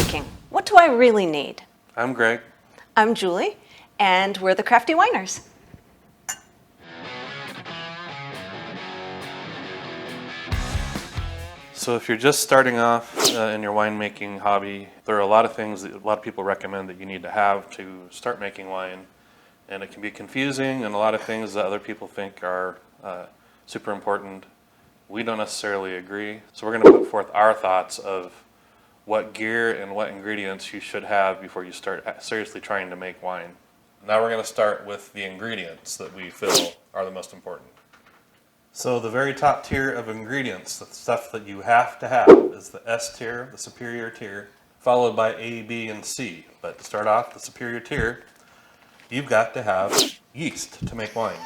winemaking. What do I really need? I'm Greg. I'm Julie, and we're the Crafty Winers. So if you're just starting off in your winemaking hobby, there are a lot of things that a lot of people recommend that you need to have to start making wine. And it can be confusing, and a lot of things that other people think are super important. We don't necessarily agree. So we're going to put forth our thoughts of what gear and what ingredients you should have before you start seriously trying to make wine. Now we're going to start with the ingredients that we feel are the most important. So the very top tier of ingredients, the stuff that you have to have, is the S tier, the superior tier, followed by A, B, and C. But to start off, the superior tier, you've got to have yeast to make wine.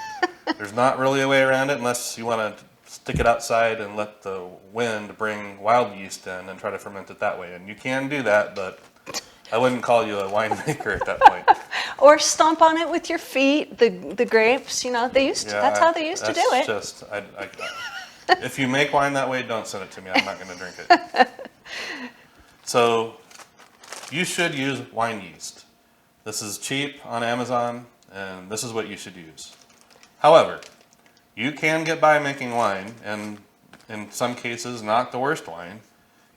There's not really a way around it unless you want to stick it outside and let the wind bring wild yeast in and try to ferment it that way. And you can do that, but I wouldn't call you a winemaker at that point. Or stomp on it with your feet, the grapes, they used to, that's how they used to do it. Just, if you make wine that way, don't send it to me. I'm not going to drink it. So you should use wine yeast. This is cheap on Amazon, and this is what you should use. However, you can get by making wine, and in some cases not the worst wine,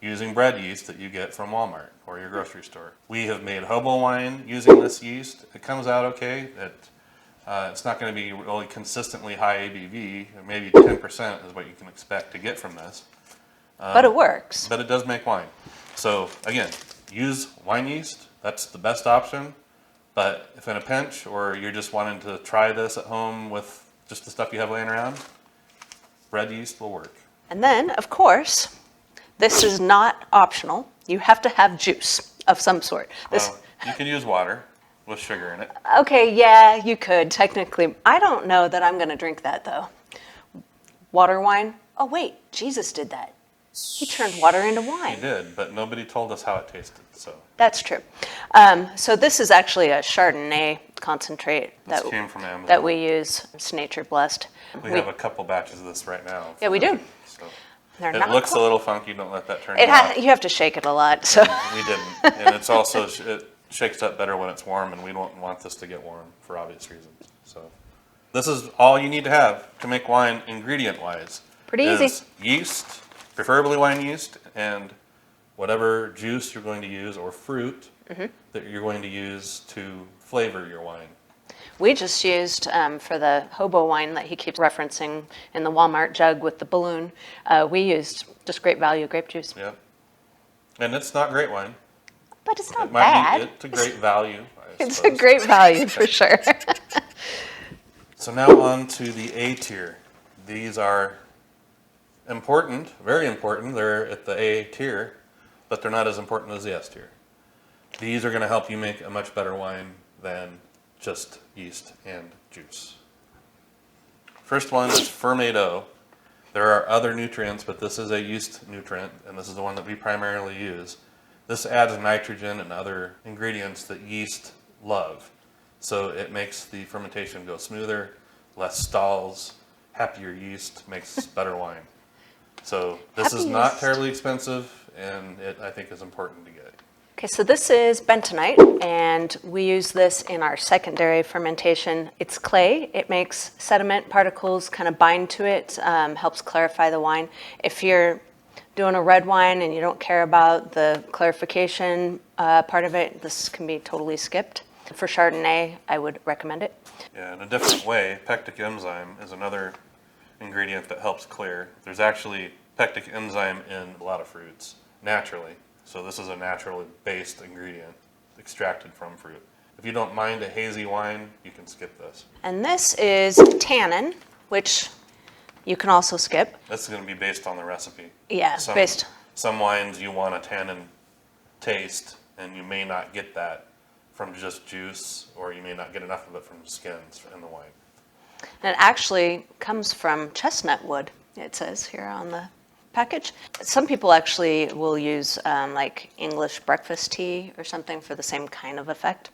using bread yeast that you get from Walmart or your grocery store. We have made hobo wine using this yeast. It comes out okay. It's not going to be really consistently high ABV. Maybe 10% is what you can expect to get from this. But it works. But it does make wine. So again, use wine yeast. That's the best option. But if in a pinch, or you're just wanting to try this at home with just the stuff you have laying around, bread yeast will work. And then, of course, this is not optional. You have to have juice of some sort. Well, you can use water with sugar in it. Okay, yeah, you could, technically. I don't know that I'm going to drink that, though. Water wine? Oh, wait, Jesus did that. He turned water into wine. He did, but nobody told us how it tasted, so. That's true. So this is actually a Chardonnay concentrate This came from Amazon. that we use. It's nature blessed. We have a couple batches of this right now. Yeah, we do. So. It looks a little funky. Don't let that turn you off. You have to shake it a lot. So We didn't. And it's also, it shakes up better when it's warm, and we don't want this to get warm for obvious reasons. So this is all you need to have to make wine ingredient-wise. Pretty easy. Yeast, preferably wine yeast, and whatever juice you're going to use or fruit that you're going to use to flavor your wine. we just used, for the hobo wine that he keeps referencing in the Walmart jug with the balloon, we used just Great Value grape juice. Yep. And it's not great wine. But it's not It bad. might be, it's a great value, I It's a suppose. great value for sure. So now on to the A tier. These are important, very important. They're at the A tier, but they're not as important as the S tier. These are going to help you make a much better wine than just yeast and juice. First one is Fermento. There are other nutrients, but this is a yeast nutrient, and this is the one that we primarily use. This adds nitrogen and other ingredients that yeast love. So it makes the fermentation go smoother, less stalls, happier yeast makes better wine. So this is not terribly expensive, and it, I think, is important to get. Okay, so this is bentonite, and we use this in our secondary fermentation. It's clay. It makes sediment particles kind of bind to it, helps clarify the wine. If you're doing a red wine and you don't care about the clarification part of it, this can be totally skipped. For Chardonnay, I would recommend it. Yeah, in a different way, pectic enzyme is another ingredient that helps clear. There's actually pectic enzyme in a lot of fruits, naturally. So this is a naturally based ingredient extracted from fruit. If you don't mind a hazy wine, you can skip this. And this is tannin, which you can also skip. This is going to be based on the recipe. Yeah, Some wines you want a tannin taste, and you may not get that from just juice, or you may not get enough of it from skins in the wine. And it actually comes from chestnut wood, it says here on the package. Some people actually will use like English breakfast tea or something for the same kind of effect.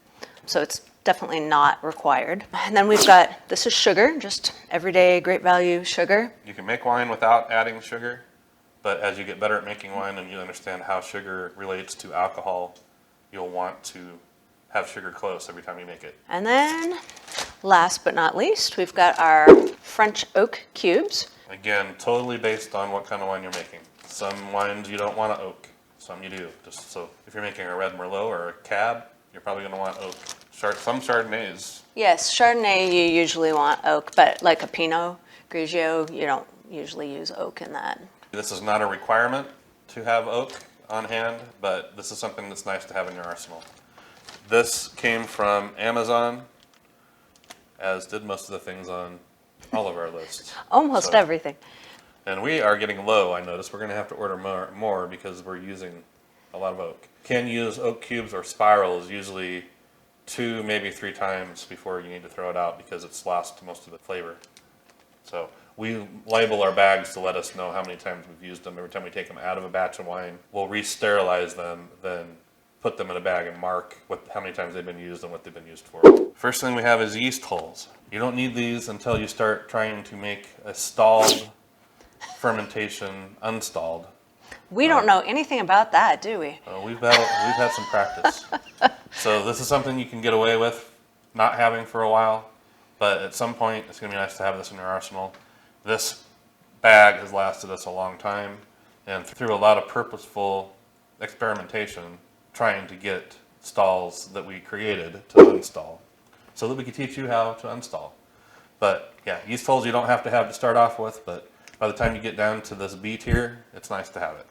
So it's definitely not required. And then we've got, this is sugar, just everyday Great Value sugar. You can make wine without adding sugar, But as you get better at making wine and you understand how sugar relates to alcohol, you'll want to have sugar close every time you make it. And then, last but not least, we've got our French oak cubes. Again, totally based on what kind of wine you're making. Some wines you don't want to oak, some you do. Just so if you're making a red Merlot or a Cab, you're probably going to want oak. Some Chardonnays. Yes, Chardonnay you usually want oak, but like a Pinot Grigio, you don't usually use oak in that. This is not a requirement to have oak on hand, but this is something that's nice to have in your arsenal. This came from Amazon, as did most of the things on all of our lists. Almost everything. And we are getting low, I noticed. We're going to have to order more because we're using a lot of oak. Can use oak cubes or spirals usually 2, maybe 3 times before you need to throw it out because it's lost most of the flavor. So we label our bags to let us know how many times we've used them. Every time we take them out of a batch of wine, we'll re-sterilize them, then put them in a bag and mark how many times they've been used and what they've been used for. First thing we have is yeast holes. You don't need these until you start trying to make a stalled fermentation unstalled. We don't know anything about that, do we? We've had some practice. So this is something you can get away with not having for a while, but at some point it's going to be nice to have this in your arsenal. This bag has lasted us a long time, and through a lot of purposeful experimentation, trying to get stalls that we created to uninstall, so that we can teach you how to install. But yeah, yeast holes you don't have to start off with, but by the time you get down to this B tier, it's nice to have it.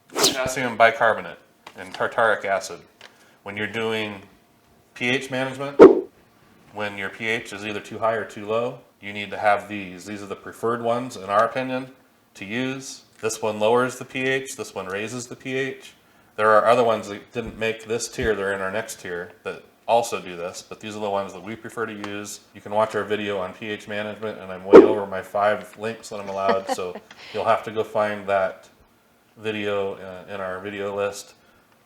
Potassium bicarbonate and tartaric acid. When you're doing pH management, when your pH is either too high or too low, you need to have these. These are the preferred ones, in our opinion, to use. This one lowers the pH, this one raises the pH. There are other ones that didn't make this tier, they're in our next tier, that also do this, but these are the ones that we prefer to use. You can watch our video on pH management, and I'm way over my 5 links that I'm allowed, so you'll have to go find that video in our video list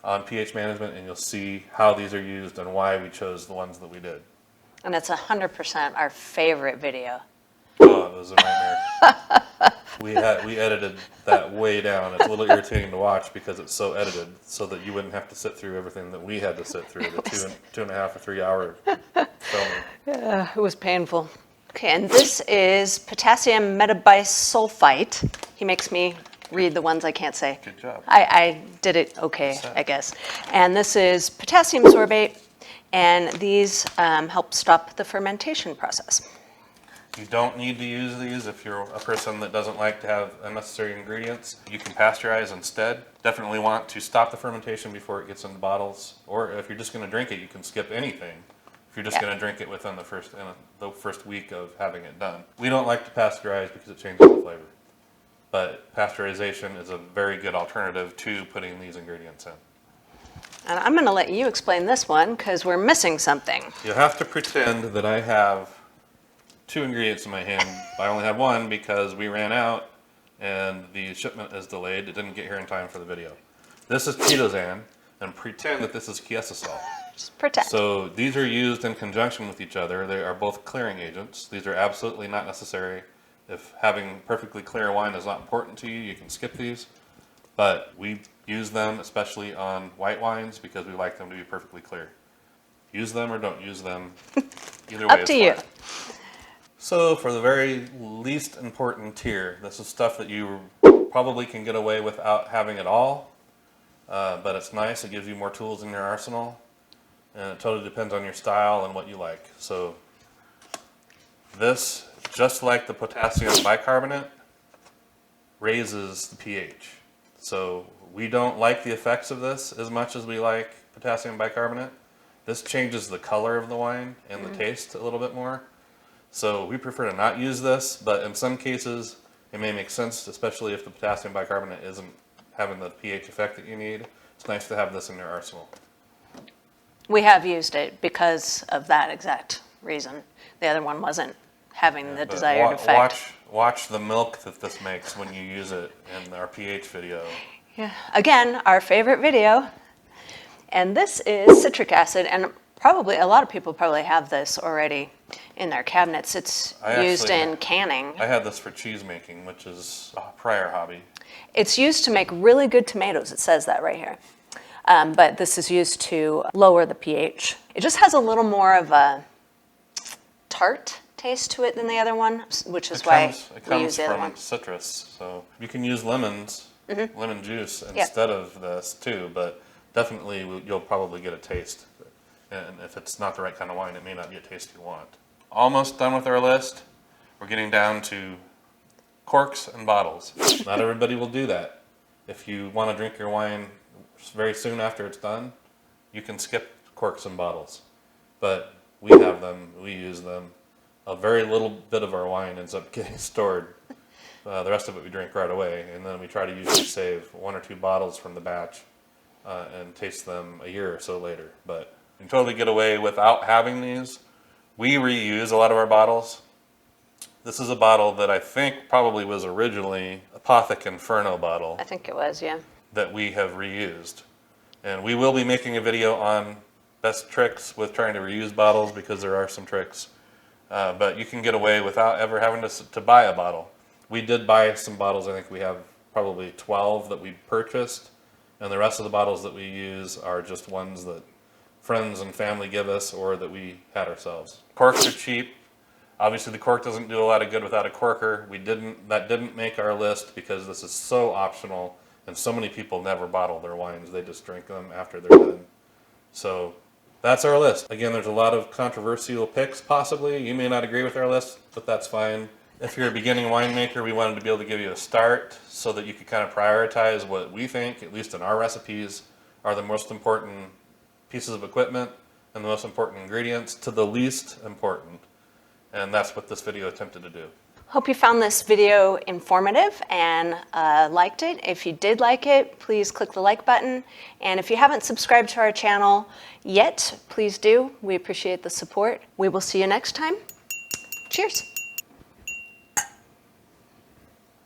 on pH management, and you'll see how these are used and why we chose the ones that we did. And it's 100% our favorite video. Oh, it was a nightmare. We edited that way down. It's a little irritating to watch because it's so edited, so that you wouldn't have to sit through everything that we had to sit through, the 2.5 or 3 hour filming. Yeah, it was painful. Okay, and this is potassium metabisulfite. He makes me read the ones I can't say. Good job. I did it okay, I guess. And this is potassium sorbate, and these help stop the fermentation process. You don't need to use these if you're a person that doesn't like to have unnecessary ingredients. You can pasteurize instead. Definitely want to stop the fermentation before it gets into bottles. Or if you're just going to drink it, you can skip anything. If you're just going to drink it within the first week of having it done. We don't like to pasteurize because it changes the flavor. But pasteurization is a very good alternative to putting these ingredients in. And I'm going to let you explain this one because we're missing something. You have to pretend that I have 2 ingredients in my hand. I only have 1 because we ran out and the shipment is delayed. It didn't get here in time for the video. This is ketozan, and pretend that this is chiasosol. Just pretend. So these are used in conjunction with each other. They are both clearing agents. These are absolutely not necessary. If having perfectly clear wine is not important to you, you can skip these. But we use them especially on white wines because we like them to be perfectly clear. Use them or don't use them. Either way, Up to you. So for the very least important tier, this is stuff that you probably can get away without having it all, but it's nice. It gives you more tools in your arsenal, and it totally depends on your style and what you like. So this, just like the potassium bicarbonate, raises the pH. So we don't like the effects of this as much as we like potassium bicarbonate. This changes the color of the wine and the taste a little bit more. So we prefer to not use this, but in some cases it may make sense, especially if the potassium bicarbonate isn't having the pH effect that you need. It's nice to have this in your arsenal. We have used it because of that exact reason. The other one wasn't having the desired effect. Watch the milk that this makes when you use it in our pH video. Yeah. Again, our favorite video. And this is citric acid, and Probably, a lot of people probably have this already in their cabinets. It's used in canning. I had this for cheese making, which is a prior hobby. It's used to make really good tomatoes. It says that right here. But this is used to lower the pH. It just has a little more of a tart taste to it than the other one, which is why we use the other one. It comes from citrus, so you can use lemons, lemon juice instead of this too, but definitely you'll probably get a taste. And if it's not the right kind of wine, it may not be a taste you want. Almost done with our list. We're getting down to corks and bottles. Not everybody will do that. If you want to drink your wine very soon after it's done, you can skip corks and bottles. But we have them, we use them. A very little bit of our wine ends up getting stored. The rest of it we drink right away, and then we try to usually save 1 or 2 bottles from the batch and taste them a year or so later. But you can totally get away without having these. We reuse a lot of our bottles. This is a bottle that I think probably was originally a Apothic Inferno bottle. I think it was, yeah. That we have reused. And we will be making a video on best tricks with trying to reuse bottles, because there are some tricks. But you can get away without ever having to buy a bottle. We did buy some bottles. I think we have probably 12 that we purchased. And the rest of the bottles that we use are just ones that friends and family give us or that we had ourselves. Corks are cheap. Obviously the cork doesn't do a lot of good without a corker. That didn't make our list because this is so optional, and so many people never bottle their wines. They just drink them after they're done. So that's our list. Again, there's a lot of controversial picks possibly. You may not agree with our list, but that's fine. If you're a beginning winemaker, we wanted to be able to give you a start so that you could kind of prioritize what we think, at least in our recipes, are the most important pieces of equipment and the most important ingredients to the least important. And that's what this video attempted to do. Hope you found this video informative and liked it. If you did like it, please click the like button. And if you haven't subscribed to our channel yet, please do. We appreciate the support. We will see you next time. Cheers.